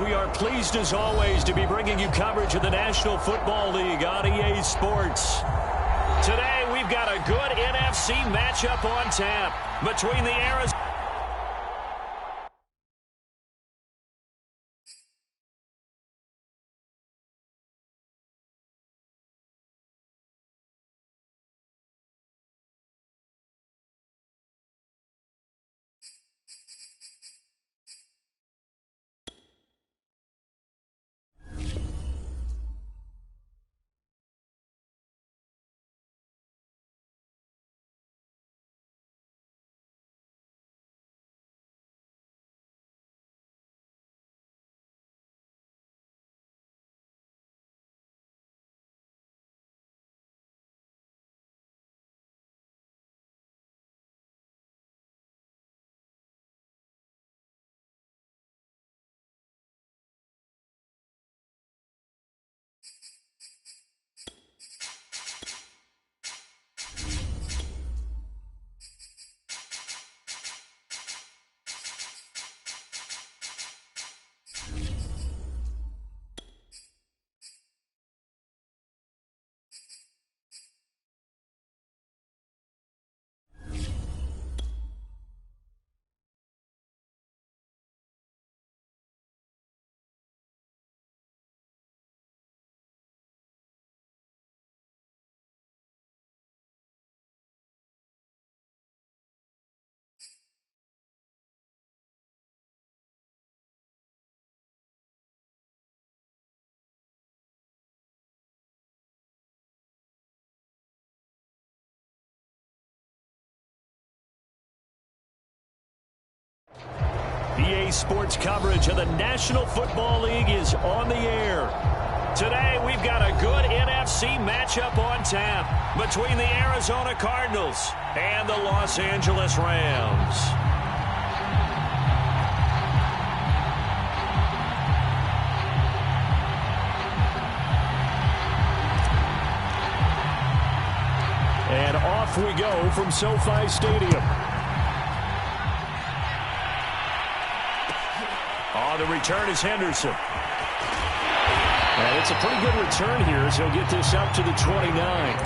We are pleased as always to be bringing you coverage of the National Football League on EA Sports. Today we've got a good NFC matchup on tap between the Arizona. EA Sports coverage of the National Football League is on the air. Today, we've got a good NFC matchup on tap between the Arizona Cardinals and the Los Angeles Rams. And off we go from SoFi Stadium. The return is Henderson. And it's a pretty good return here as he'll get this up to the 29.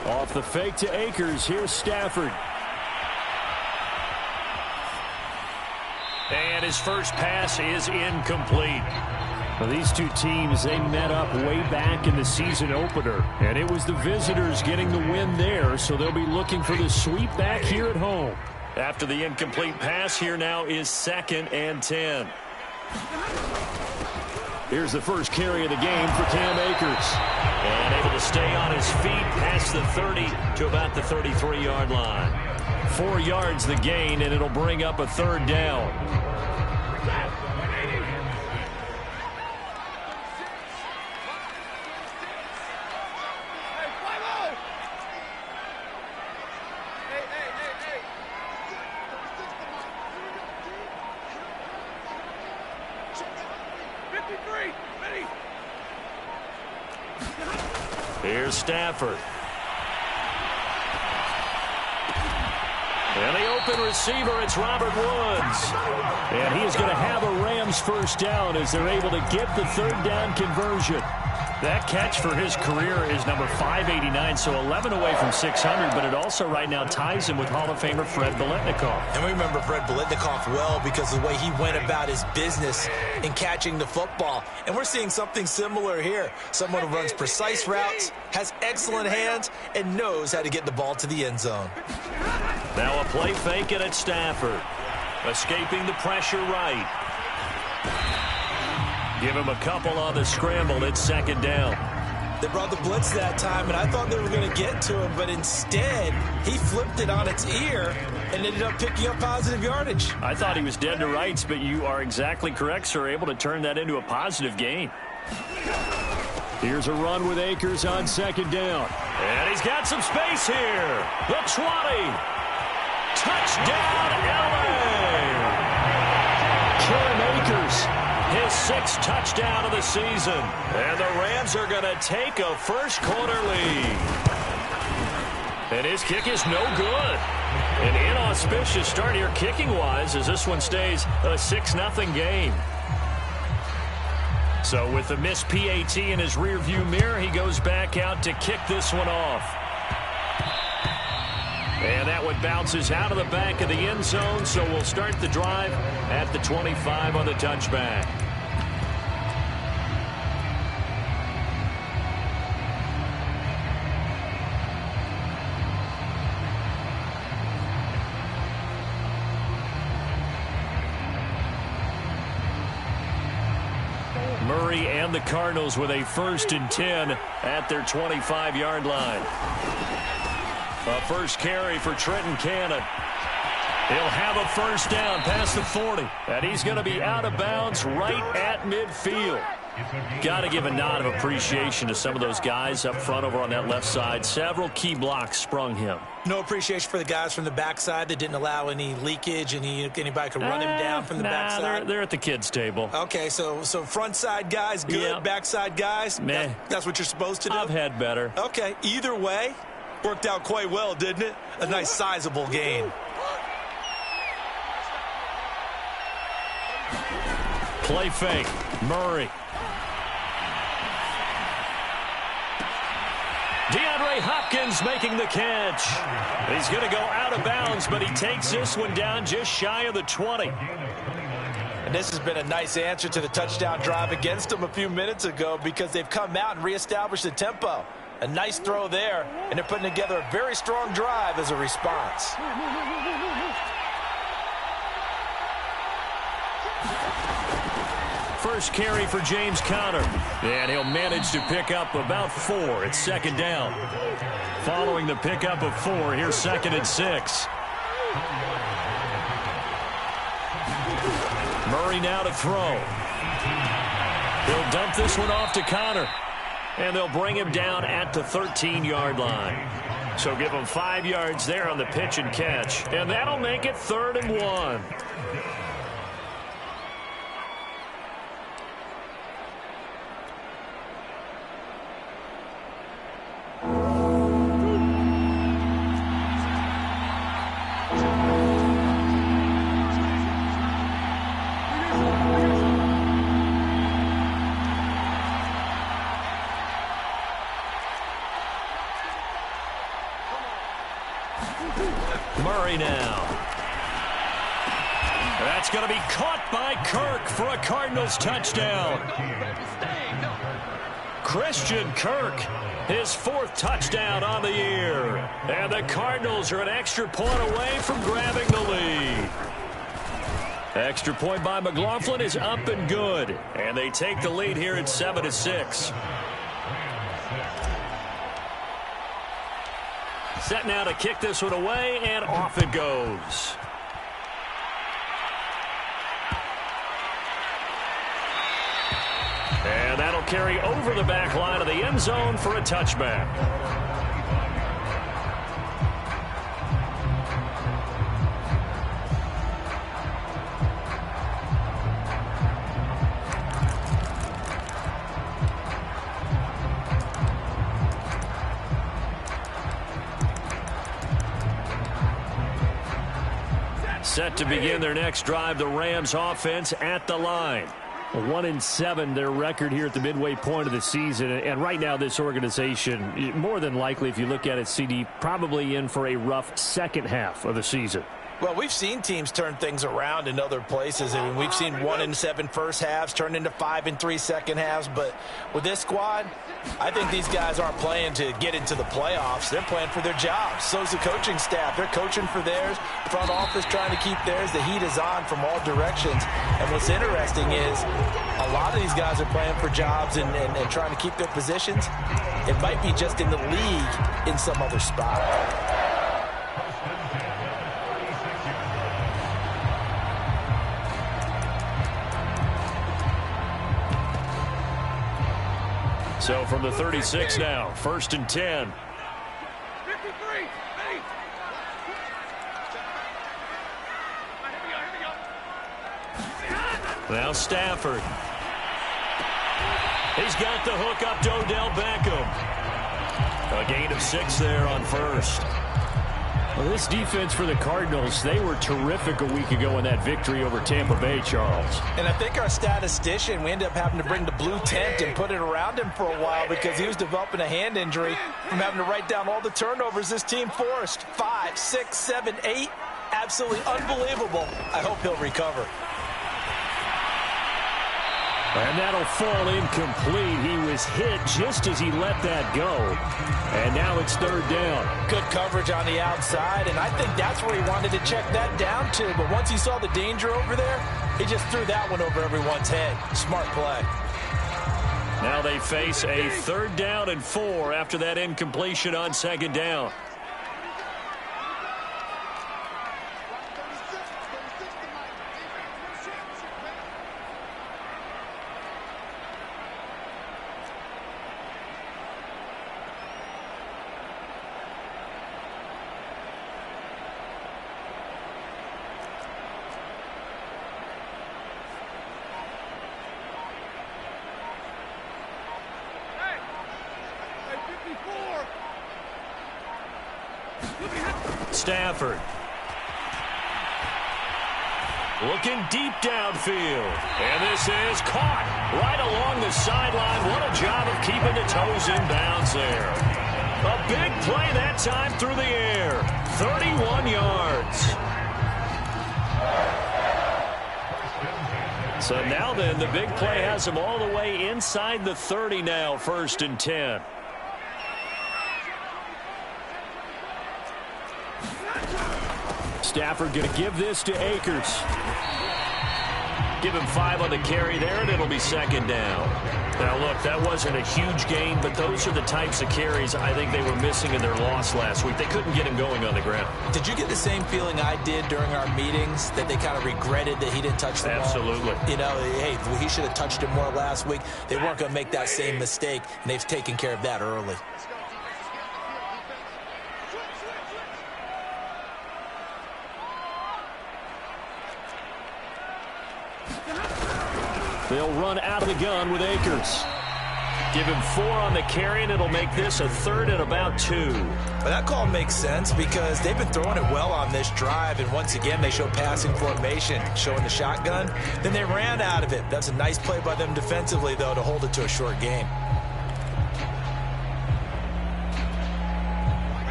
Off the fake to Akers. Here's Stafford. And his first pass is incomplete. Well, these two teams, they met up way back in the season opener. And it was the visitors getting the win there, so they'll be looking for the sweep back here at home. After the incomplete pass, here now is 2nd and 10. Here's the first carry of the game for Cam Akers. And able to stay on his feet past the 30 to about the 33-yard line. 4 yards the gain, and it'll bring up a 3rd down. Here's Stafford. And the open receiver, it's Robert Woods. And he is going to have a Rams first down as they're able to get the 3rd down conversion. That catch for his career is number 589, so 11 away from 600, but it also right now ties him with Hall of Famer Fred Biletnikoff. And we remember Fred Biletnikoff well because of the way he went about his business in catching the football. And we're seeing something similar here. Someone who runs precise routes, has excellent hands, and knows how to get the ball to the end zone. Now a play fake it at Stafford. Escaping the pressure right. Give him a couple on the scramble. It's 2nd down. They brought the blitz that time, and I thought they were going to get to him, but instead, he flipped it on its ear and ended up picking up positive yardage. I thought he was dead to rights, but you are exactly correct, sir. Able to turn that into a positive gain. Here's a run with Akers on second down. And he's got some space here. The 20. Touchdown, L.A. Cam Akers, his 6th touchdown of the season. And the Rams are going to take a first-quarter lead. And his kick is no good. An inauspicious start here kicking-wise as this one stays a 6-0 game. So with the missed PAT in his rearview mirror, he goes back out to kick this one off. And that one bounces out of the back of the end zone, so we'll start the drive at the 25 on the touchback. Murray and the Cardinals with a 1st and 10 at their 25-yard line. A first carry for Trenton Cannon. He'll have a first down past the 40. And he's going to be out of bounds right at midfield. Got to give a nod of appreciation to some of those guys up front over on that left side. Several key blocks sprung him. No appreciation for the guys from the backside that didn't allow any leakage and anybody could run him down from the backside. They're at the kids' table. Okay, so front side guys good, yep. Backside guys, meh. That's what you're supposed to do? I've had better. Okay, either way, worked out quite well, didn't it? A nice sizable gain. Play fake. Murray. DeAndre Hopkins making the catch. He's going to go out of bounds, but he takes this one down just shy of the 20. And this has been a nice answer to the touchdown drive against them a few minutes ago because they've come out and reestablished the tempo. A nice throw there, and they're putting together a very strong drive as a response. First carry for James Conner. And he'll manage to pick up about 4. It's 2nd down. Following the pickup of 4, here's 2nd and 6. Murray now to throw. He'll dump this one off to Conner. And they'll bring him down at the 13-yard line. So give him 5 yards there on the pitch and catch. And that'll make it 3rd and 1. Murray now. That's going to be caught by Kirk for a Cardinals touchdown. Christian Kirk, his 4th touchdown on the year. And the Cardinals are an extra point away from grabbing the lead. Extra point by McLaughlin is up and good. And they take the lead here at 7-6. Set now to kick this one away, and off it goes. And that'll carry over the back line of the end zone for a touchback. Set to begin their next drive, the Rams offense at the line. 1-7 their record here at the midway point of the season. And right now this organization, more than likely if you look at it, CD, probably in for a rough second half of the season. Well, we've seen teams turn things around in other places. I mean, we've seen 1-7 first halves turn into 5-3 second halves. But with this squad, I think these guys aren't playing to get into the playoffs. They're playing for their jobs. So's the coaching staff. They're coaching for theirs. Front office trying to keep theirs. The heat is on from all directions. And what's interesting is a lot of these guys are playing for jobs and trying to keep their positions. It might be just in the league in some other spot. So from the 36 now, 1st and 10. Now Stafford. He's got the hook up to Odell Beckham. A gain of 6 there on 1st. Well, this defense for the Cardinals, they were terrific a week ago in that victory over Tampa Bay, Charles. And I think our statistician, we ended up having to bring the blue tent and put it around him for a while because he was developing a hand injury from having to write down all the turnovers this team forced. 5, 6, 7, 8. Absolutely unbelievable. I hope he'll recover. And that'll fall incomplete. He was hit just as he let that go. And now it's 3rd down. Good coverage on the outside, and I think that's where he wanted to check that down to. But once he saw the danger over there, he just threw that one over everyone's head. Smart play. Now they face a 3rd down and 4 after that incompletion on 2nd down. Stafford. Looking deep downfield. And this is caught right along the sideline. What a job of keeping the toes in bounds there. A big play that time through the air. 31 yards. So now then, the big play has him all the way inside the 30 now, 1st and 10. Stafford going to give this to Akers. Give him 5 on the carry there, and it'll be 2nd down. Now, look, that wasn't a huge gain, but those are the types of carries I think they were missing in their loss last week. They couldn't get him going on the ground. Did you get the same feeling I did during our meetings, that they kind of regretted that he didn't touch the ball? Absolutely. You know, hey, he should have touched it more last week. They weren't going to make that same mistake, and they've taken care of that early. They'll run out of the gun with Akers. Give him 4 on the carry, and it'll make this a 3rd and about 2. But that call makes sense because they've been throwing it well on this drive, and once again they show passing formation, showing the shotgun. Then they ran out of it. That's a nice play by them defensively, though, to hold it to a short game.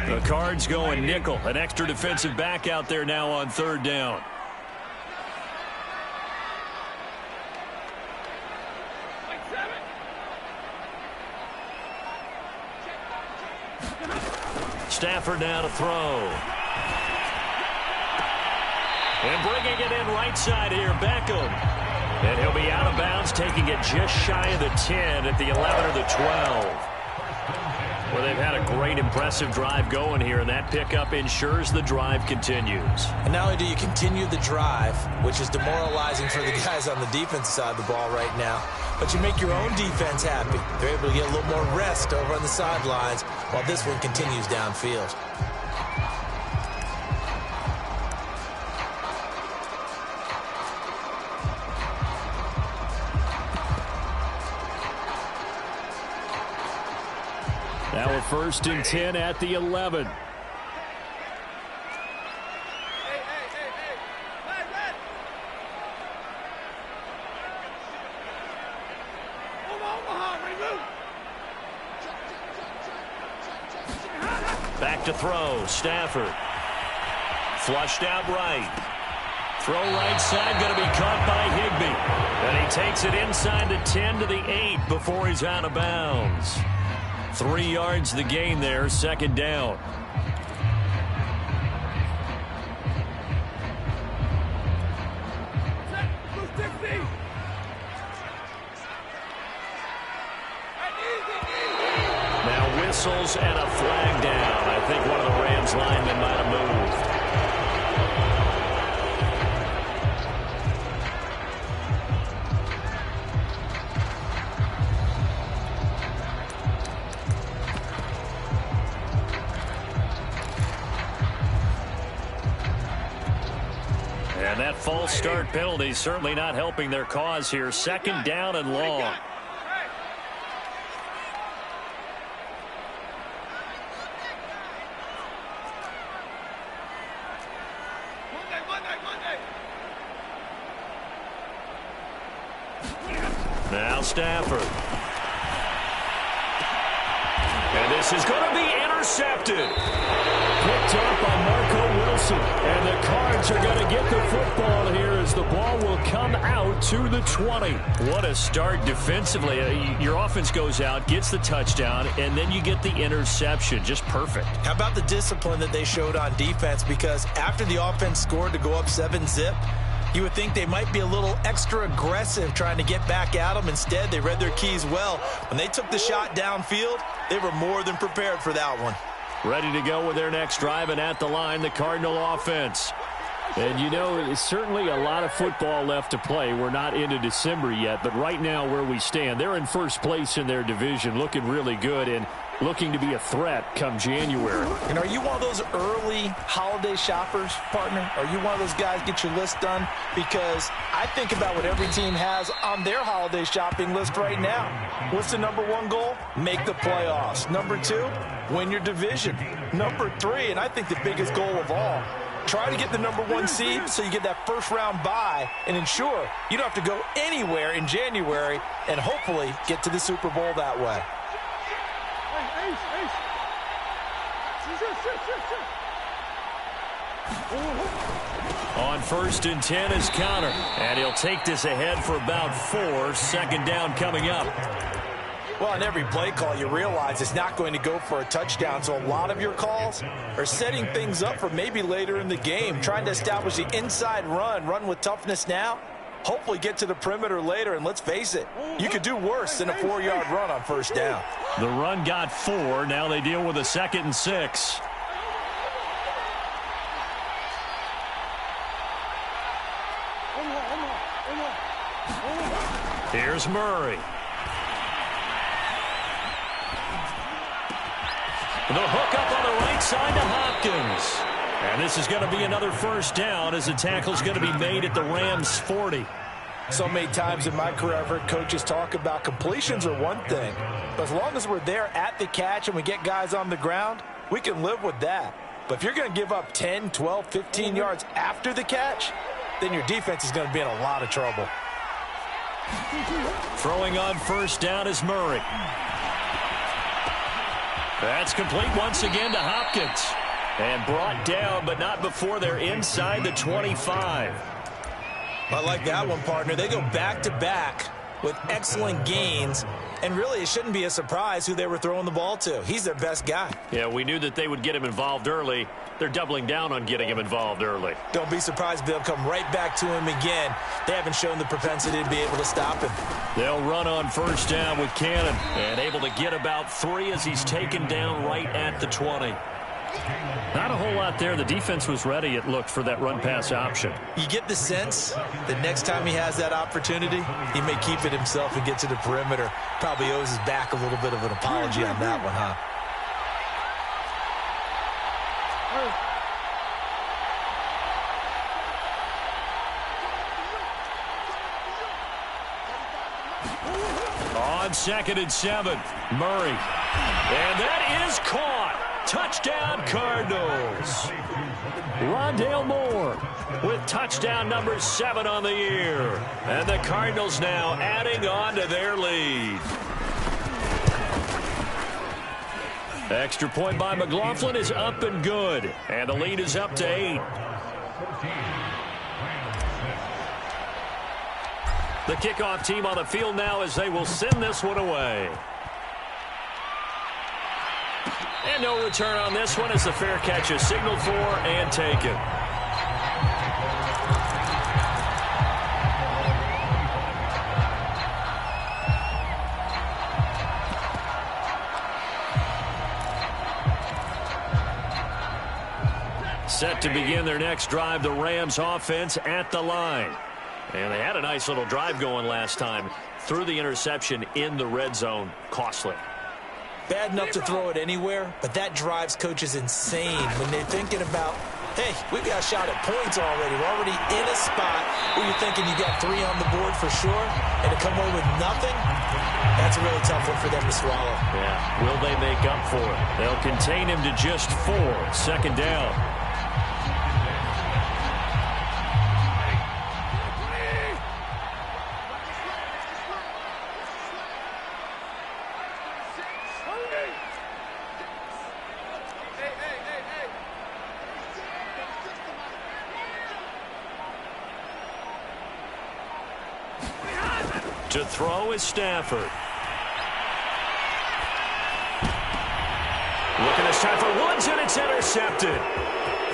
The Cards going nickel. An extra defensive back out there now on 3rd down. Stafford now to throw. And bringing it in right side here, Beckham. And he'll be out of bounds, taking it just shy of the 10 at the 11 or the 12. Well, they've had a great, impressive drive going here, and that pickup ensures the drive continues. And not only do you continue the drive, which is demoralizing for the guys on the defensive side of the ball right now, but you make your own defense happy. They're able to get a little more rest over on the sidelines while this one continues downfield. Now a 1st and 10 at the 11. Back to throw. Stafford. Flushed out right. Throw right side, going to be caught by Higbee. And he takes it inside the 10 to the 8 before he's out of bounds. 3 yards the gain there, 2nd down. Now whistles and a flag down. I think one of the Rams linemen might have moved. And that false start penalty certainly not helping their cause here. Second down and long. Now Stafford. And this is going to be intercepted. Picked up by Marco Wilson. And the Cards are going to get the football here as the ball will come out to the 20. What a start defensively. Your offense goes out, gets the touchdown, and then you get the interception. Just perfect. How about the discipline that they showed on defense? Because after the offense scored to go up 7-zip, you would think they might be a little extra aggressive trying to get back at them. Instead, they read their keys well. When they took the shot downfield, they were more than prepared for that one. Ready to go with their next drive, and at the line, the Cardinal offense. And, you know, it's certainly a lot of football left to play. We're not into December yet, but right now where we stand, they're in first place in their division, looking really good and looking to be a threat come January. And are you one of those early holiday shoppers, partner? Are you one of those guys get your list done? Because I think about what every team has on their holiday shopping list right now. What's the number one goal? Make the playoffs. Number two, win your division. Number three, and I think the biggest goal of all, try to get the number one seed so you get that first round bye and ensure you don't have to go anywhere in January and hopefully get to the Super Bowl that way. On 1st and 10 is Connor, and he'll take this ahead for about 4. Second down coming up. Well, on every play call, you realize it's not going to go for a touchdown, so a lot of your calls are setting things up for maybe later in the game, trying to establish the inside run with toughness now, hopefully get to the perimeter later, and let's face it, you could do worse than a 4-yard run on first down. The run got 4. Now they deal with a 2nd and 6. Here's Murray. The hook up on the right side to Hopkins. And this is going to be another first down as the tackle's going to be made at the Rams' 40. So many times in my career, I've heard coaches talk about completions are one thing. But as long as we're there at the catch and we get guys on the ground, we can live with that. But if you're going to give up 10, 12, 15 yards after the catch, then your defense is going to be in a lot of trouble. Throwing on first down is Murray. That's complete once again to Hopkins. And brought down, but not before they're inside the 25. I like that one, partner. They go back-to-back with excellent gains. And really, it shouldn't be a surprise who they were throwing the ball to. He's their best guy. Yeah, we knew that they would get him involved early. They're doubling down on getting him involved early. Don't be surprised if they'll come right back to him again. They haven't shown the propensity to be able to stop him. They'll run on first down with Cannon. And able to get about 3 as he's taken down right at the 20. Not a whole lot there. The defense was ready, it looked, for that run-pass option. You get the sense that next time he has that opportunity, he may keep it himself and get to the perimeter. Probably owes his back a little bit of an apology on that one, huh? On 2nd and 7, Murray. And that is caught. Touchdown, Cardinals. Rondale Moore with touchdown number 7 on the year. And the Cardinals now adding on to their lead. Extra point by McLaughlin is up and good. And the lead is up to 8. The kickoff team on the field now as they will send this one away. And no return on this one as the fair catch is signaled for and taken. Set to begin their next drive, the Rams offense at the line. And they had a nice little drive going last time. Threw the interception in the red zone. Costly. Bad enough to throw it anywhere, but that drives coaches insane when they're thinking about, hey, we've got a shot at points already. We're already in a spot where you're thinking you got 3 on the board for sure, and to come away with nothing, that's a really tough one for them to swallow. Yeah, will they make up for it? They'll contain him to just 4. Second down. To throw is Stafford. Looking this time for Woods, and it's intercepted.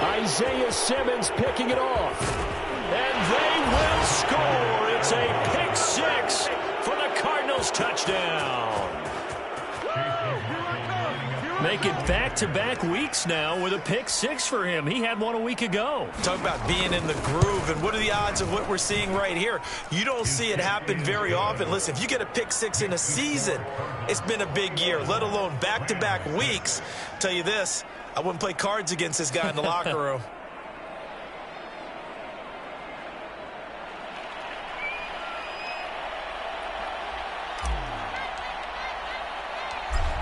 Isaiah Simmons picking it off. And they will score. It's a pick 6 for the Cardinals touchdown. Make it back-to-back weeks now with a pick 6 for him. He had one a week ago. Talk about being in the groove, and what are the odds of what we're seeing right here? You don't see it happen very often. Listen, if you get a pick 6 in a season, it's been a big year, let alone back-to-back weeks. Tell you this, I wouldn't play cards against this guy in the locker room.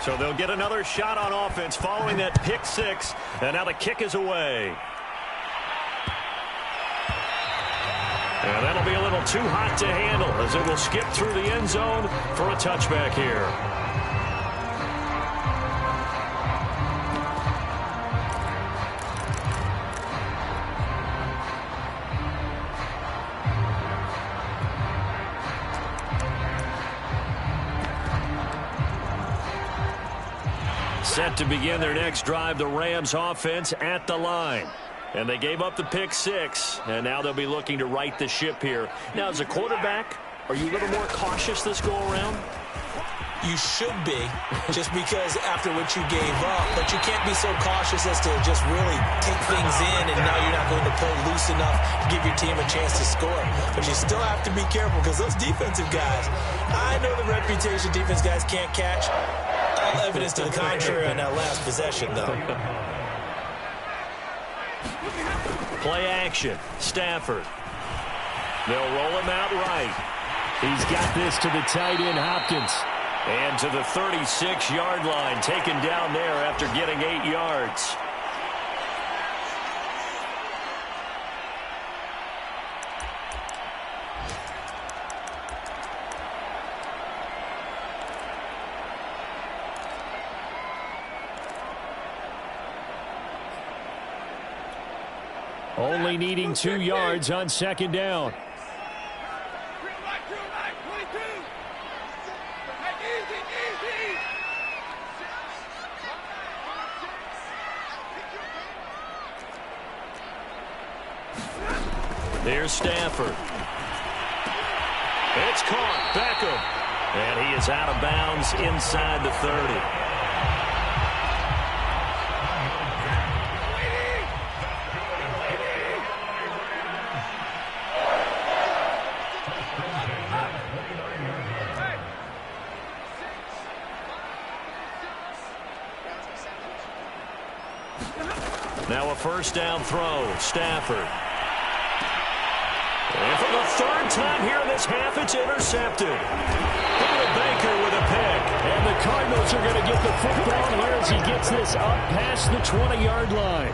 So they'll get another shot on offense following that pick 6. And now the kick is away. And that'll be a little too hot to handle as it will skip through the end zone for a touchback here. Set to begin their next drive, the Rams offense at the line. And they gave up the pick 6, and now they'll be looking to right the ship here. Now, as a quarterback, are you a little more cautious this go-around? You should be, just because after what you gave up, but you can't be so cautious as to just really take things in, and now you're not going to play loose enough to give your team a chance to score. But you still have to be careful because those defensive guys, I know the reputation defense guys can't catch. All evidence to the contrary on that last possession, though. Play action. Stafford. They'll roll him out right. He's got this to the tight end, Hopkins. And to the 36-yard line, taken down there after getting 8 yards. Only needing 2 yards on second down. Here's Stafford. It's caught. Beckham. And he is out of bounds inside the 30. Now a first down throw. Stafford. And for the 3rd time here in this half, it's intercepted. Baker with a pick. And the Cardinals are going to get the football here as he gets this up past the 20-yard line.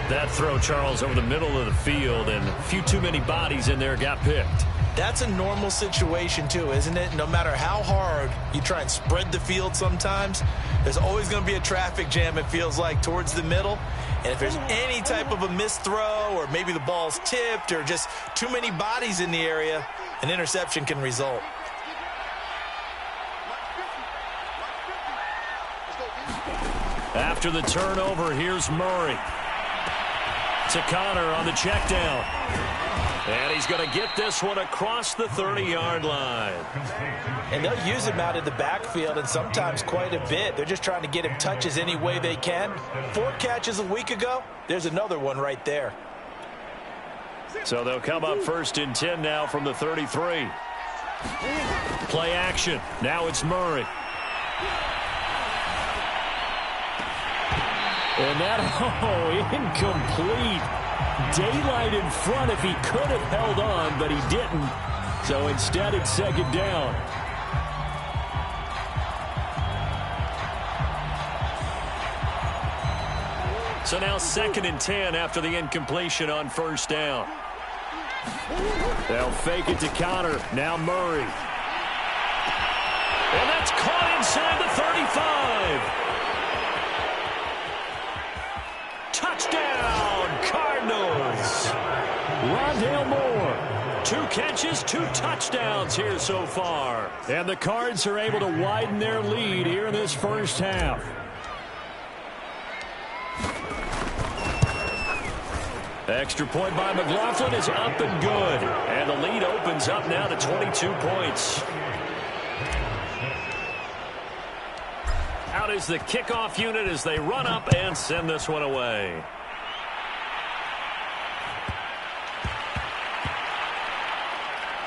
That throw, Charles, over the middle of the field, and a few too many bodies in there got picked. That's a normal situation, too, isn't it? No matter how hard you try and spread the field sometimes, there's always going to be a traffic jam, it feels like, towards the middle. And if there's any type of a missed throw or maybe the ball's tipped or just too many bodies in the area, an interception can result. After the turnover, here's Murray. To Connor on the check down. And he's going to get this one across the 30-yard line. And they'll use him out in the backfield, and sometimes quite a bit. They're just trying to get him touches any way they can. 4 catches a week ago. There's another one right there. So they'll come up 1st and 10 now from the 33. Play action. Now it's Murray. And that, incomplete. Daylight in front if he could have held on, but he didn't. So instead, it's 2nd down. So now 2nd and 10 after the incompletion on 1st down. They'll fake it to counter. Now Murray. And that's caught inside the 35. Touchdown, Cardinals. Rondale Moore. 2 catches, 2 touchdowns here so far. And the Cards are able to widen their lead here in this first half. Extra point by McLaughlin is up and good. And the lead opens up now to 22 points. Out is the kickoff unit as they run up and send this one away.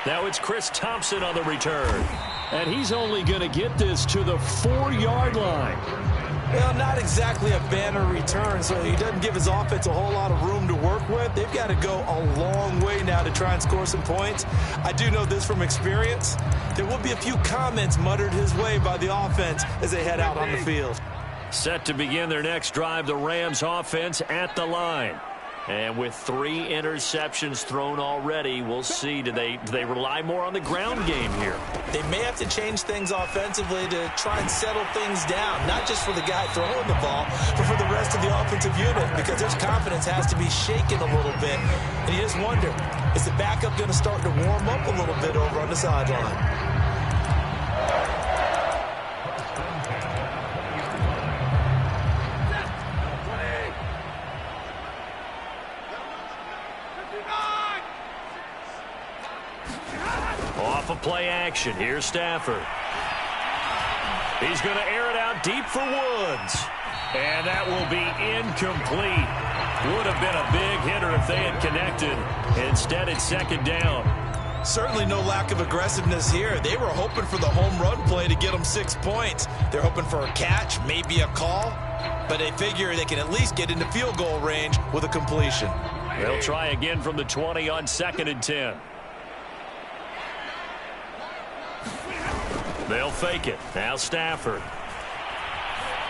Now it's Chris Thompson on the return. And he's only going to get this to the 4-yard line. Well, not exactly a banner return, so he doesn't give his offense a whole lot of room to work with. They've got to go a long way now to try and score some points. I do know this from experience. There will be a few comments muttered his way by the offense as they head out on the field. Set to begin their next drive, the Rams offense at the line. And with 3 interceptions thrown already, we'll see. Do they rely more on the ground game here? They may have to change things offensively to try and settle things down, not just for the guy throwing the ball, but for the rest of the offensive unit, because his confidence has to be shaken a little bit. And you just wonder, is the backup going to start to warm up a little bit over on the sideline? Off of play action. Here's Stafford. He's going to air it out deep for Woods. And that will be incomplete. Would have been a big hitter if they had connected. Instead, it's 2nd down. Certainly no lack of aggressiveness here. They were hoping for the home run play to get them 6 points. They're hoping for a catch, maybe a call. But they figure they can at least get into field goal range with a completion. They'll try again from the 20 on 2nd and 10. They'll fake it. Now Stafford.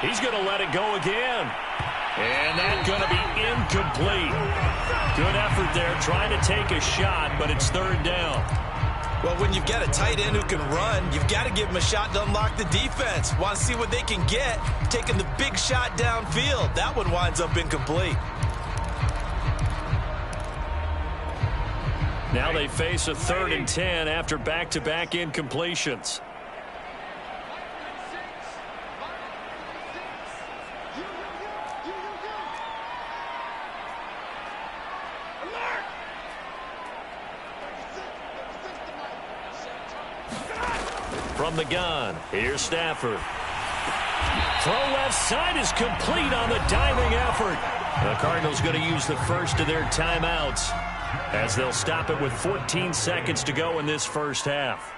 He's going to let it go again. And that's going to be incomplete. Good effort there trying to take a shot, but it's 3rd down. Well, when you've got a tight end who can run, you've got to give him a shot to unlock the defense. Want to see what they can get, taking the big shot downfield. That one winds up incomplete. Now they face a 3rd and 10 after back-to-back incompletions. From the gun, here's Stafford. Throw left side is complete on the diving effort. The Cardinals going to use the first of their timeouts as they'll stop it with 14 seconds to go in this first half.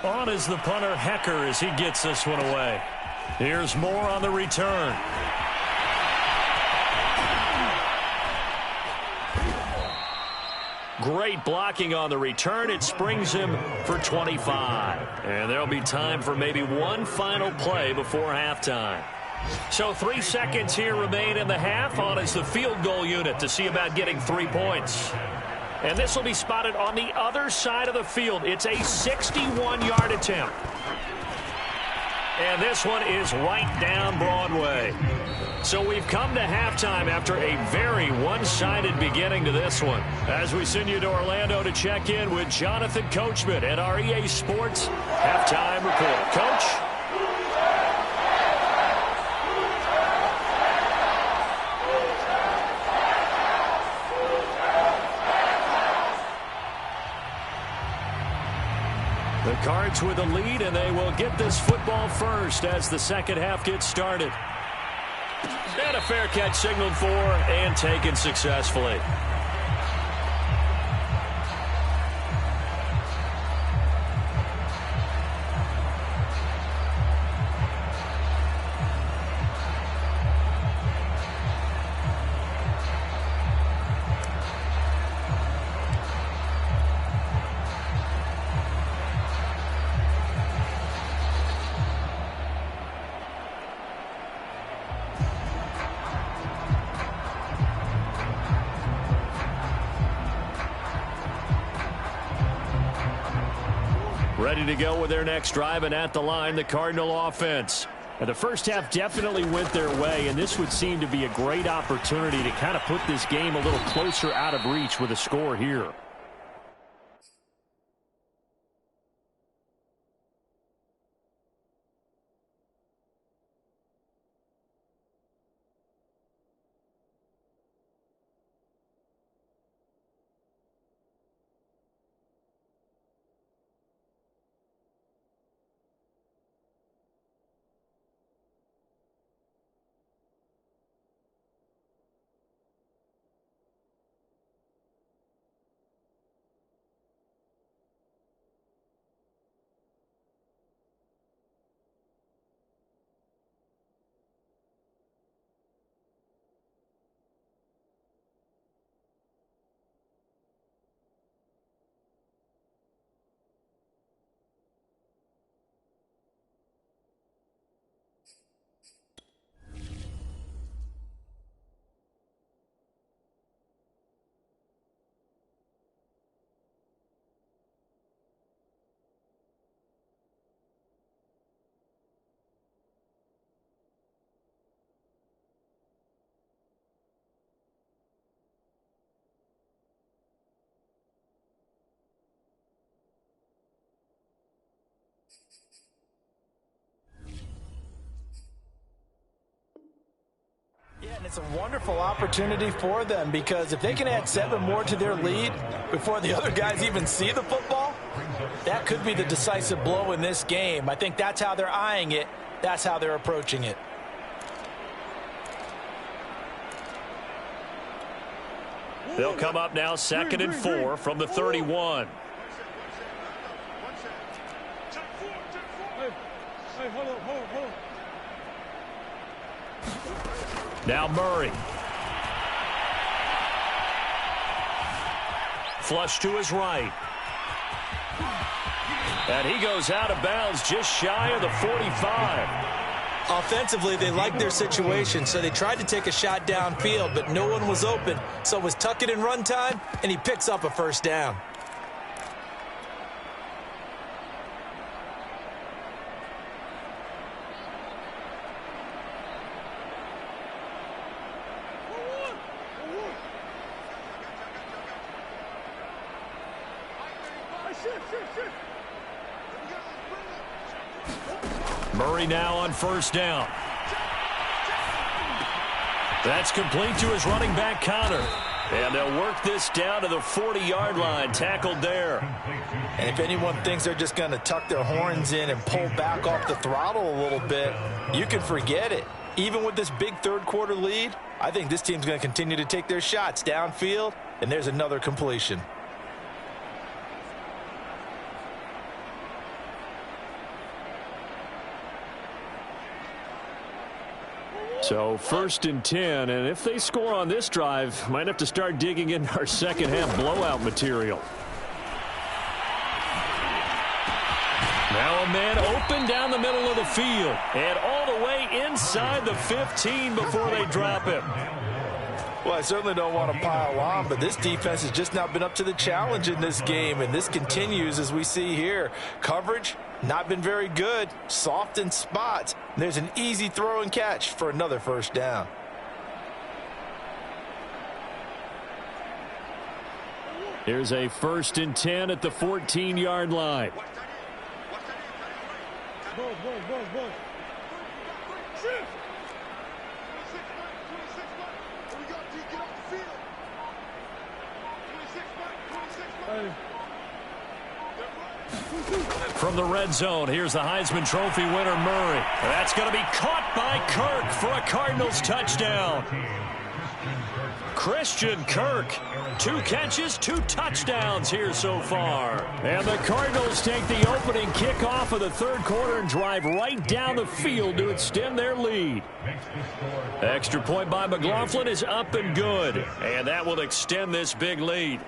On is the punter Hecker as he gets this one away. Here's Moore on the return. Great blocking on the return. It springs him for 25. And there'll be time for maybe one final play before halftime. So 3 seconds here remain in the half. On is the field goal unit to see about getting 3 points. And this will be spotted on the other side of the field. It's a 61-yard attempt. And this one is right down Broadway. So we've come to halftime after a very one-sided beginning to this one. As we send you to Orlando to check in with Jonathan Coachman at our EA Sports Halftime Report. Coach? starts with a lead, and they will get this football first as the second half gets started. And a fair catch signaled for and taken successfully. Ready to go with their next drive, and at the line, the Cardinal offense. And the first half definitely went their way, and this would seem to be a great opportunity to kind of put this game a little closer out of reach with a score here. Yeah, and it's a wonderful opportunity for them, because if they can add 7 more to their lead before the other guys even see the football, that could be the decisive blow in this game. I think that's how they're eyeing it. That's how they're approaching it. They'll come up now 2nd and 4 from the 31. Now Murray. Flush to his right. And he goes out of bounds just shy of the 45. Offensively, they liked their situation, so they tried to take a shot downfield, but no one was open. So it was tuck it in run time, and he picks up a first down. Murray now on first down. That's complete to his running back, Connor. And they'll work this down to the 40-yard line, tackled there. And if anyone thinks they're just going to tuck their horns in and pull back off the throttle a little bit, you can forget it. Even with this big third-quarter lead, I think this team's going to continue to take their shots downfield, and there's another completion. So 1st and 10, and if they score on this drive, might have to start digging in our second half blowout material. Now a man open down the middle of the field and all the way inside the 15 before they drop him. Well, I certainly don't want to pile on, but this defense has just not been up to the challenge in this game, and this continues as we see here. Coverage, not been very good, soft in spots. There's an easy throw and catch for another first down. Here's a 1st and 10 at the 14-yard line. From the red zone, here's the Heisman Trophy winner, Murray. That's going to be caught by Kirk for a Cardinals touchdown. Christian Kirk, 2 catches, 2 touchdowns here so far. And the Cardinals take the opening kickoff of the third quarter and drive right down the field to extend their lead. Extra point by McLaughlin is up and good, and that will extend this big lead.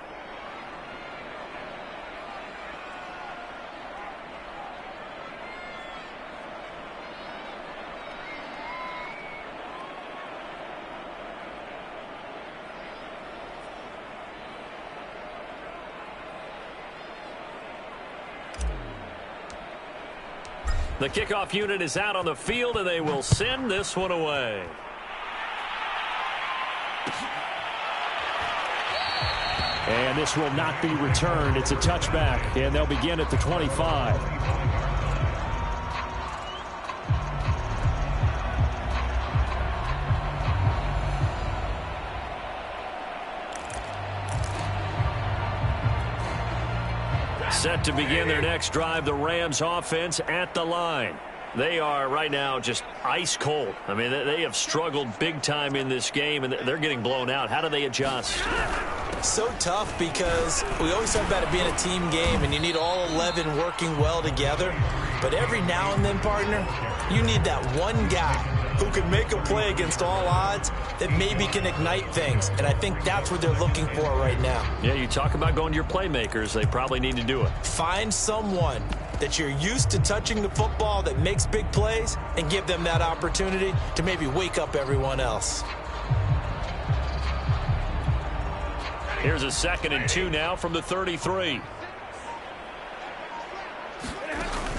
The kickoff unit is out on the field, and they will send this one away. And this will not be returned. It's a touchback, and they'll begin at the 25. Set to begin their next drive, the Rams offense at the line. They are right now just ice cold. I mean, they have struggled big time in this game, and they're getting blown out. How do they adjust? So tough because we always talk about it being a team game, and you need all 11 working well together. But every now and then, partner, you need that one guy who can make a play against all odds that maybe can ignite things. And I think that's what they're looking for right now. Yeah, you talk about going to your playmakers. They probably need to do it. Find someone that you're used to touching the football that makes big plays and give them that opportunity to maybe wake up everyone else. Here's a 2nd and 2 now from the 33.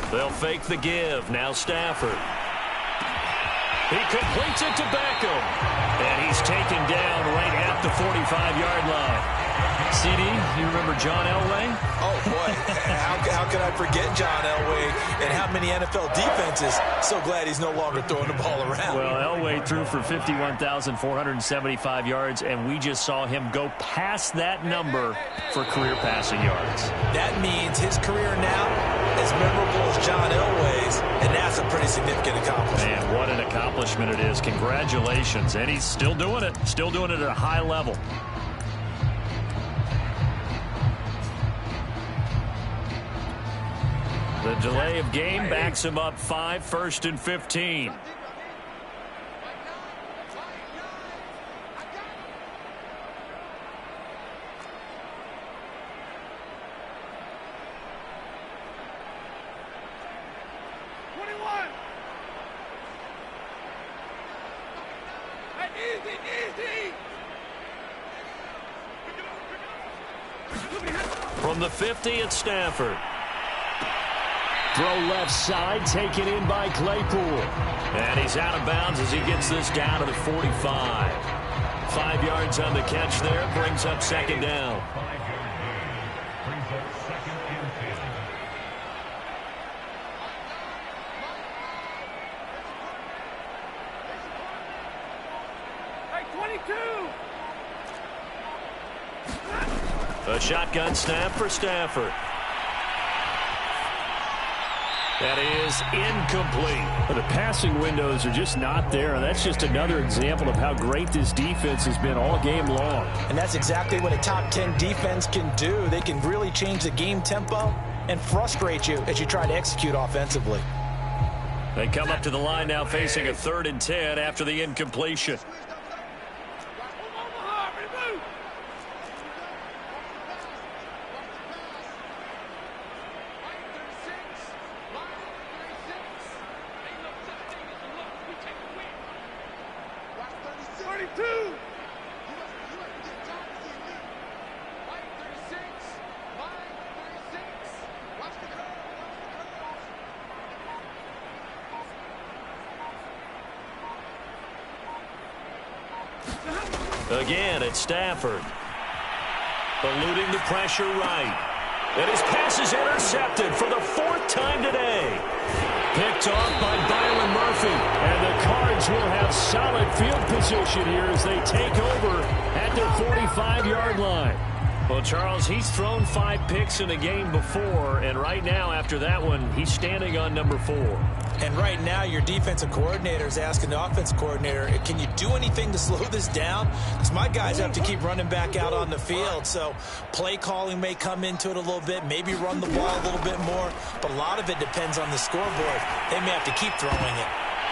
They'll fake the give. Now Stafford. He completes it to Beckham. And he's taken down right at the 45-yard line. CD, you remember John Elway? Oh, boy. How could I forget John Elway and how many NFL defenses? So glad he's no longer throwing the ball around. Well, Elway threw for 51,475 yards, and we just saw him go past that number for career passing yards. That means his career now as memorable as John Elway's, and that's a pretty significant accomplishment. Man, what an accomplishment it is. Congratulations. And he's still doing it. Still doing it at a high level. The delay of game backs him up 5, 1st and 15. From the 50, it's Stafford. Throw left side, taken in by Claypool. And he's out of bounds as he gets this down to the 45. 5 yards on the catch there, brings up 2nd down. A shotgun snap for Stafford. That is incomplete. The passing windows are just not there. That's just another example of how great this defense has been all game long. And that's exactly what a top 10 defense can do. They can really change the game tempo and frustrate you as you try to execute offensively. They come up to the line now facing a 3rd and 10 after the incompletion. Again, it's Stafford. Eluding the pressure right. And his pass is intercepted for the 4th time today. Picked off by Byron Murphy. And the Cards will have solid field position here as they take over at their 45-yard line. Well, Charles, he's thrown 5 picks in a game before, and right now, after that one, he's standing on number 4. And right now, your defensive coordinator is asking the offensive coordinator, can you do anything to slow this down? Because my guys have to keep running back out on the field. So play calling may come into it a little bit, maybe run the ball a little bit more. But a lot of it depends on the scoreboard. They may have to keep throwing it.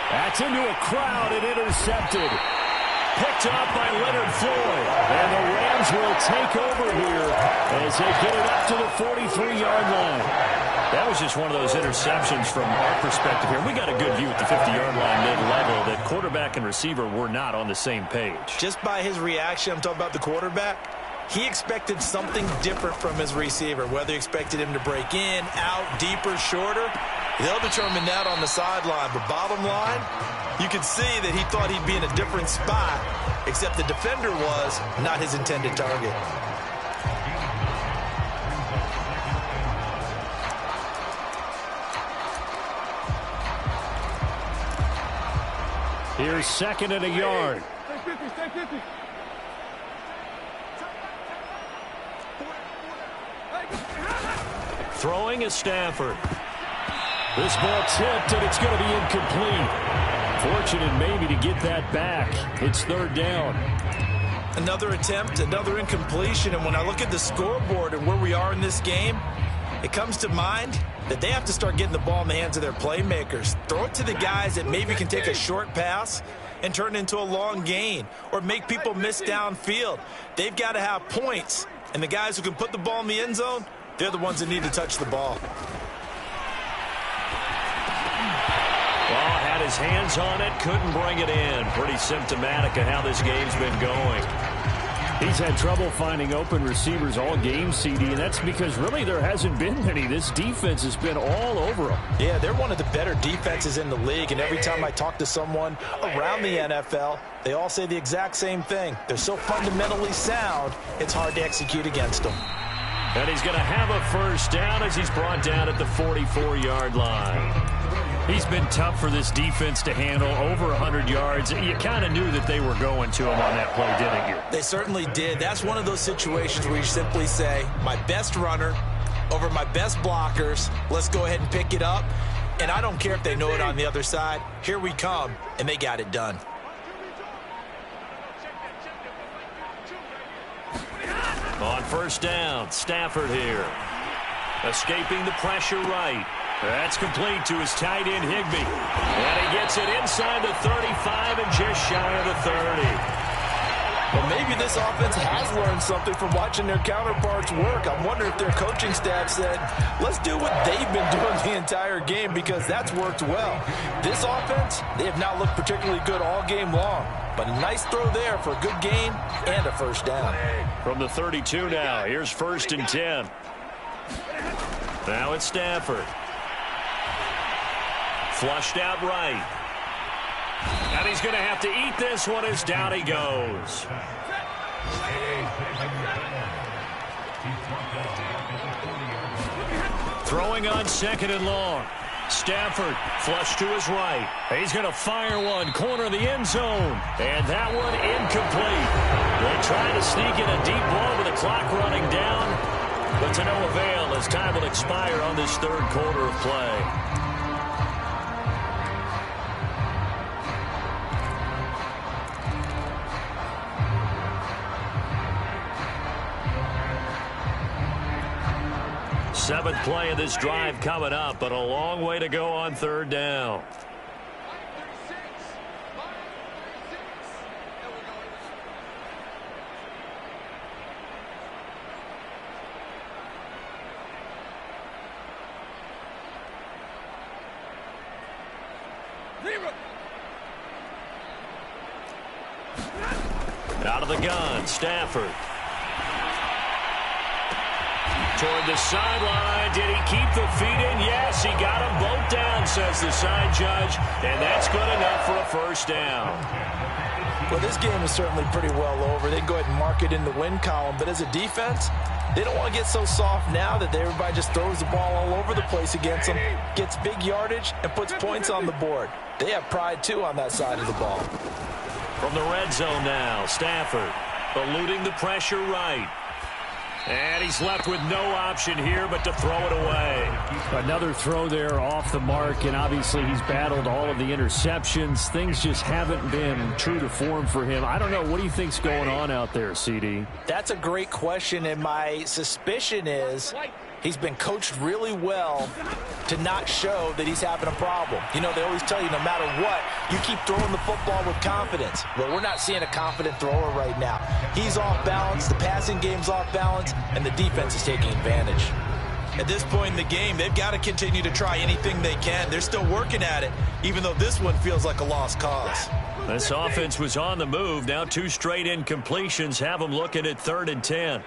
That's into a crowd and intercepted. Picked off by Leonard Floyd. And the Rams will take over here as they get it up to the 43-yard line. That was just one of those interceptions from our perspective here. We got a good view at the 50-yard line mid-level that quarterback and receiver were not on the same page. Just by his reaction, I'm talking about the quarterback, he expected something different from his receiver, whether he expected him to break in, out, deeper, shorter. They'll determine that on the sideline. But bottom line, you can see that he thought he'd be in a different spot, except the defender was not his intended target. Here's 2nd and a yard. Throwing is Stafford. This ball tipped, and it's going to be incomplete. Fortunate maybe to get that back. It's 3rd down. Another attempt, another incompletion, and when I look at the scoreboard and where we are in this game, it comes to mind that they have to start getting the ball in the hands of their playmakers. Throw it to the guys that maybe can take a short pass and turn it into a long gain or make people miss downfield. They've got to have points, and the guys who can put the ball in the end zone, they're the ones that need to touch the ball. Well, had his hands on it, couldn't bring it in. Pretty symptomatic of how this game's been going. He's had trouble finding open receivers all game, CD, and that's because really there hasn't been many. This defense has been all over them. Yeah, they're one of the better defenses in the league, and every time I talk to someone around the NFL, they all say the exact same thing. They're so fundamentally sound, it's hard to execute against them. And he's going to have a 1st down as he's brought down at the 44-yard line. He's been tough for this defense to handle, over 100 yards. You kind of knew that they were going to him on that play, didn't you? They certainly did. That's one of those situations where you simply say, my best runner over my best blockers. Let's go ahead and pick it up. And I don't care if they know it on the other side. Here we come, and they got it done. On 1st down, Stafford here. Escaping the pressure right. That's complete to his tight end, Higbee. And he gets it inside the 35 and just shy of the 30. Well, maybe this offense has learned something from watching their counterparts work. I'm wondering if their coaching staff said, let's do what they've been doing the entire game, because that's worked well. This offense, they have not looked particularly good all game long. But a nice throw there for a good gain and a 1st down. From the 32 now, here's 1st and 10. Now it's Stafford. Flushed out right. And he's going to have to eat this one as down he goes. Throwing on 2nd and long. Stafford flush to his right. He's going to fire one, corner of the end zone. And that one incomplete. They try to sneak in a deep ball with the clock running down, but to no avail as time will expire on this 3rd quarter of play. Seventh play of this drive coming up, but a long way to go on 3rd down. Out of the gun, Stafford. Toward the sideline. Did he keep the feet in? Yes, he got them both down, says the side judge. And that's good enough for a 1st down. Well, this game is certainly pretty well over. They go ahead and mark it in the win column. But as a defense, they don't want to get so soft now that everybody just throws the ball all over the place against them, gets big yardage, and puts points on the board. They have pride, too, on that side of the ball. From the red zone now, Stafford eluding the pressure right. And he's left with no option here but to throw it away. Another throw there off the mark, and obviously he's battled all of the interceptions. Things just haven't been true to form for him. I don't know. What do you think's going on out there, CD? That's a great question, and my suspicion is he's been coached really well to not show that he's having a problem. You know, they always tell you no matter what, you keep throwing the football with confidence. Well, we're not seeing a confident thrower right now. He's off balance, the passing game's off balance, and the defense is taking advantage. At this point in the game, they've got to continue to try anything they can. They're still working at it, even though this one feels like a lost cause. This offense was on the move. Now 2 straight incompletions have them looking at 3rd and 10.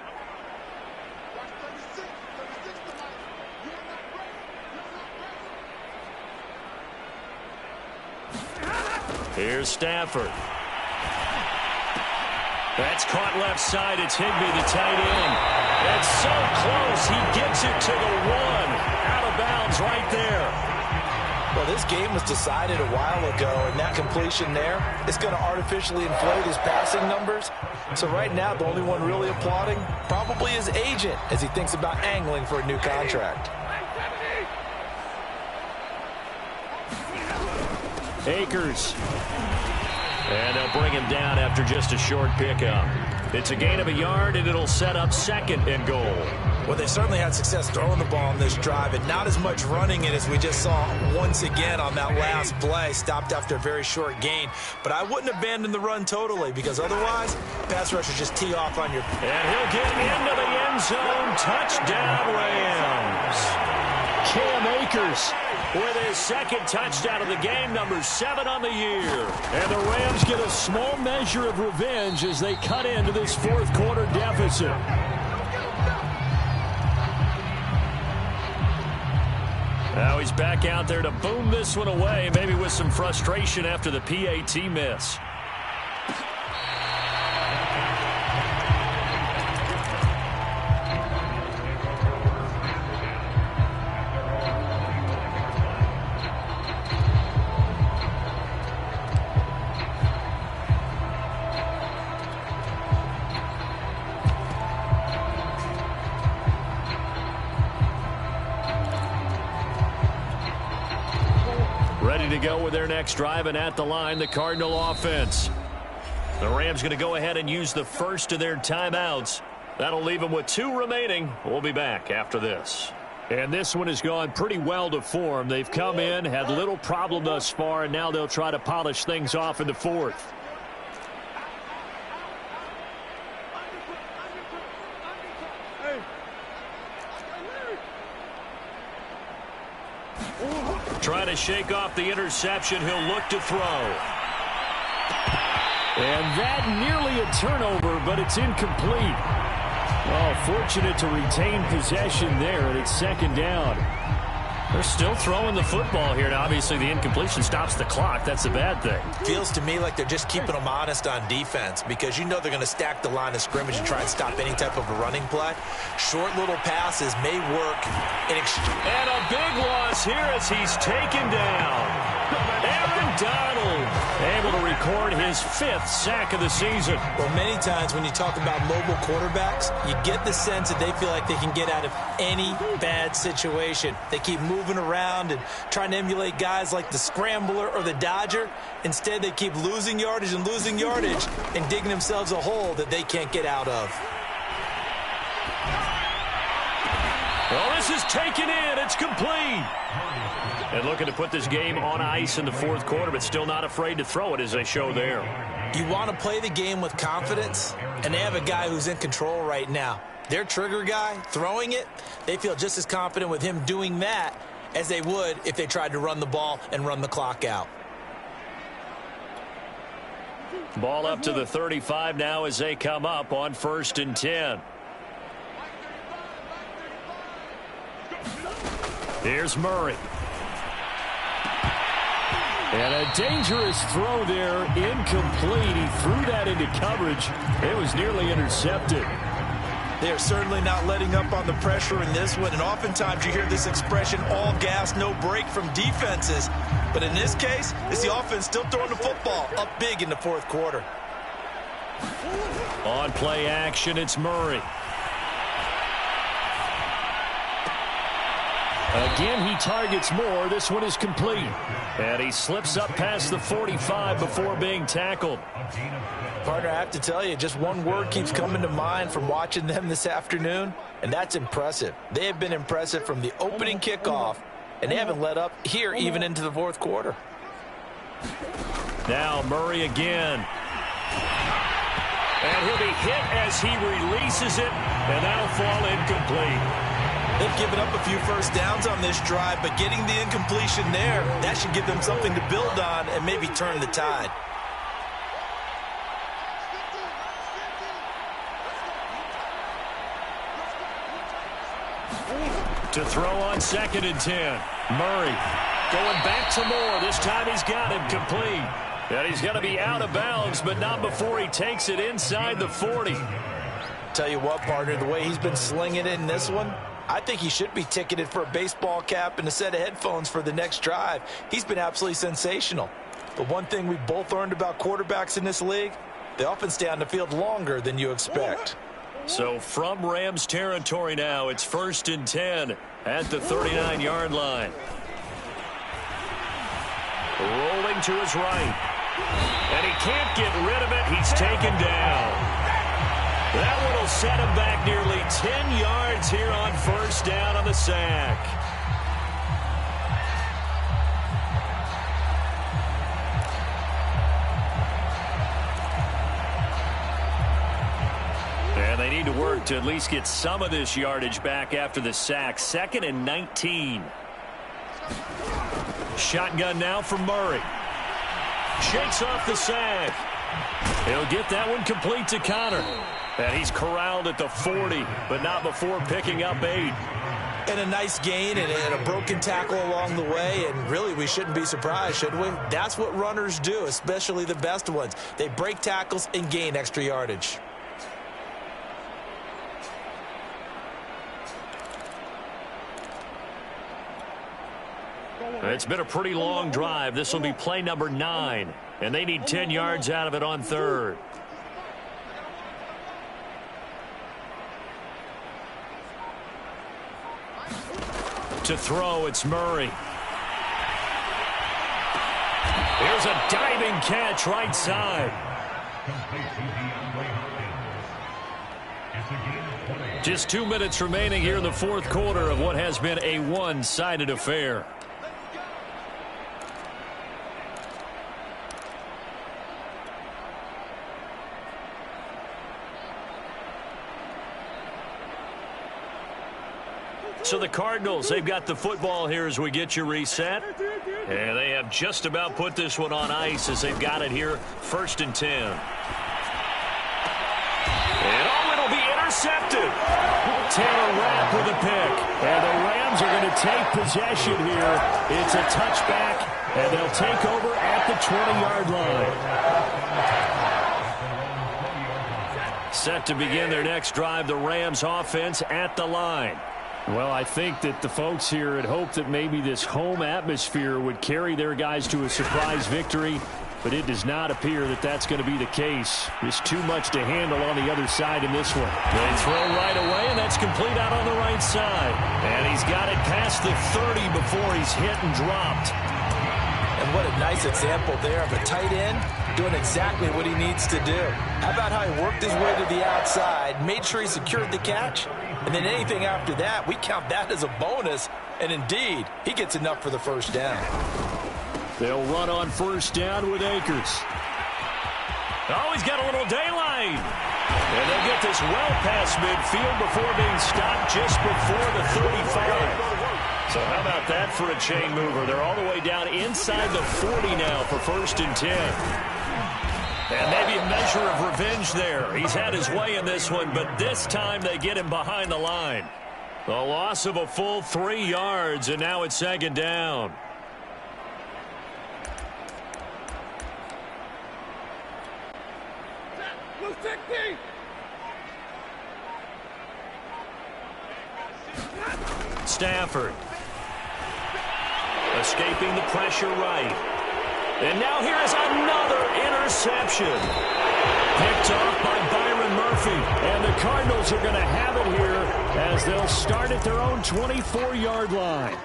Here's Stafford. That's caught left side. It's Higbee, the tight end. It's so close. He gets it to the 1. Out of bounds right there. Well, this game was decided a while ago, and that completion there is going to artificially inflate his passing numbers. So right now, the only one really applauding probably his agent as he thinks about angling for a new contract. Akers. And they'll bring him down after just a short pickup. It's a gain of a yard, and it'll set up 2nd and goal. Well, they certainly had success throwing the ball on this drive, and not as much running it as we just saw once again on that last play. Stopped after a very short gain. But I wouldn't abandon the run totally, because otherwise, pass rushers just tee off on your... And he'll get into the end zone. Touchdown, Rams. Cam Akers with his 2nd touchdown of the game, number 7 on the year. And the Rams get a small measure of revenge as they cut into this 4th quarter deficit. Now he's back out there to boom this one away, maybe with some frustration after the PAT miss. Ready to go with their next drive, and at the line, the Cardinal offense. The Rams going to go ahead and use the first of their timeouts. That'll leave them with 2 remaining. We'll be back after this. And this one has gone pretty well to form. They've come in, had little problem thus far, and now they'll try to polish things off in the 4th. Trying to shake off the interception. He'll look to throw. And that nearly a turnover, but it's incomplete. Oh, fortunate to retain possession there, and it's 2nd down. They're still throwing the football here. Now, obviously, the incompletion stops the clock. That's the bad thing. Feels to me like they're just keeping them honest on defense, because you know they're going to stack the line of scrimmage and try and stop any type of a running play. Short little passes may work. And a big loss here as he's taken down. Aaron Donald able to record his 5th sack of the season. Well, many times when you talk about mobile quarterbacks, you get the sense that they feel like they can get out of any bad situation. They keep moving around and trying to emulate guys like the Scrambler or the Dodger. Instead, they keep losing yardage and digging themselves a hole that they can't get out of. Well, this is taken in. It's complete. And looking to put this game on ice in the 4th quarter, but still not afraid to throw it as they show there. You want to play the game with confidence, and they have a guy who's in control right now. Their trigger guy throwing it, they feel just as confident with him doing that as they would if they tried to run the ball and run the clock out. Ball up to the 35 now as they come up on 1st and 10. Here's Murray. And a dangerous throw there, incomplete. He threw that into coverage. It was nearly intercepted. They're certainly not letting up on the pressure in this one, and oftentimes you hear this expression, all gas, no break from defenses. But in this case, it's the offense still throwing the football up big in the 4th quarter. On play action, it's Murray. Again, he targets more. This one is complete. And he slips up past the 45 before being tackled. Partner, I have to tell you, just one word keeps coming to mind from watching them this afternoon, and that's impressive. They have been impressive from the opening kickoff, and they haven't let up here even into the fourth quarter. Now Murray again. And he'll be hit as he releases it, and that'll fall incomplete. They've given up a few first downs on this drive, but getting the incompletion there, that should give them something to build on and maybe turn the tide. To throw on 2nd and 10. Murray going back to Moore. This time he's got it complete. And he's going to be out of bounds, but not before he takes it inside the 40. Tell you what, partner, the way he's been slinging it in this one, I think he should be ticketed for a baseball cap and a set of headphones for the next drive. He's been absolutely sensational. But one thing we both learned about quarterbacks in this league, they often stay on the field longer than you expect. So from Rams territory now, it's 1st and 10 at the 39-yard line. Rolling to his right. And he can't get rid of it. He's taken down. That one will set him back nearly 10 yards here on 1st down on the sack. And they need to work to at least get some of this yardage back after the sack. 2nd and 19. Shotgun now from Murray. Shakes off the sack. He'll get that one complete to Connor. And he's corralled at the 40, but not before picking up 8. And a nice gain and a broken tackle along the way, and really we shouldn't be surprised, should we? That's what runners do, especially the best ones. They break tackles and gain extra yardage. It's been a pretty long drive. This will be play number 9, and they need 10 yards out of it on 3rd. To throw, it's Murray. Here's a diving catch right side. Just 2 minutes remaining here in the fourth quarter of what has been a one-sided affair. So the Cardinals, they've got the football here as we get you reset. And they have just about put this one on ice as they've got it here, 1st and 10. And it'll be intercepted. Taylor Rapp with a pick. And the Rams are going to take possession here. It's a touchback, and they'll take over at the 20-yard line. Set to begin their next drive, the Rams offense at the line. Well, I think that the folks here had hoped that maybe this home atmosphere would carry their guys to a surprise victory, but it does not appear that that's going to be the case. There's too much to handle on the other side in this one. They throw right away, and that's complete out on the right side. And he's got it past the 30 before he's hit and dropped. And what a nice example there of a tight end doing exactly what he needs to do. How about how he worked his way to the outside, made sure he secured the catch, and then anything after that, we count that as a bonus. And indeed, he gets enough for the 1st down. They'll run on 1st down with Akers. Oh, he's got a little daylight. And they'll get this well past midfield before being stopped just before the 35. So how about that for a chain mover? They're all the way down inside the 40 now for 1st and 10. And maybe a measure of revenge there. He's had his way in this one, but this time they get him behind the line. The loss of a full 3 yards, and now it's 2nd down. Stafford. Escaping the pressure right. And now here is another interception. Picked off by Byron Murphy. trophy. And the Cardinals are going to have it here as they'll start at their own 24-yard line.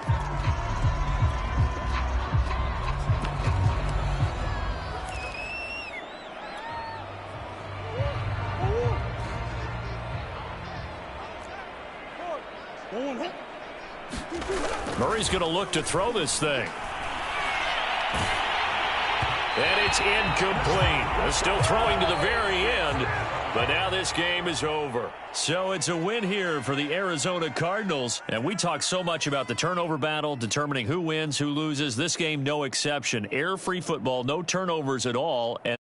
Murray's going to look to throw this thing. And it's incomplete. They're still throwing to the very end, but now this game is over. So it's a win here for the Arizona Cardinals. And we talk so much about the turnover battle, determining who wins, who loses. This game, no exception. Error-free football, no turnovers at all. And